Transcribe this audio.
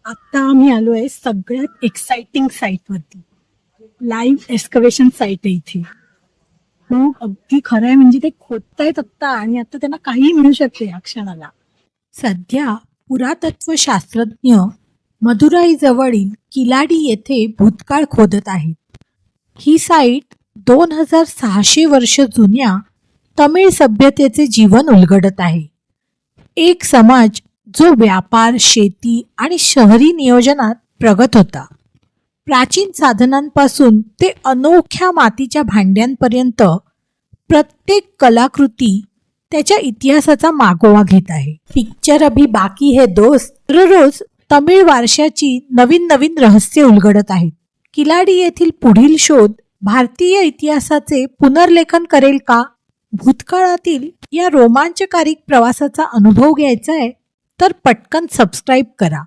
आता आम्ही आलोय सगळ्यात एक्साइटिंग साईट वरती. लाईव्ह एक्स्कवेशन साईट आहे इथे. हो, अगदी खरं आहे. म्हणजे ते खोदतायत आत्ता आणि आता त्यांना काही मिळू शकते या क्षणाला. सध्या पुरातत्व शास्त्रज्ञ मदुराई जवळील किलाडी येथे भूतकाळ खोदत आहेत. ही साईट 2600 वर्ष जुन्या तमिळ सभ्यतेचे जीवन उलगडत आहे. एक समाज जो व्यापार, शेती आणि शहरी नियोजनात प्रगत होता. प्राचीन साधनांपासून ते अनोख्या मातीच्या भांड्यांपर्यंत प्रत्येक कलाकृती त्याच्या इतिहासाचा मागोवा घेत आहे. पिक्चर अभी बाकी है दोस्त दररोज तमिळ वारशाची नवीन नवीन रहस्य उलगडत आहेत. किलाडी येथील पुढील शोध भारतीय इतिहासाचे पुनर्लेखन करेल का? भूतकाळातील या रोमांचकारी प्रवासाचा अनुभव घ्यायचा आहे तर पटकन सबस्क्राईब करा.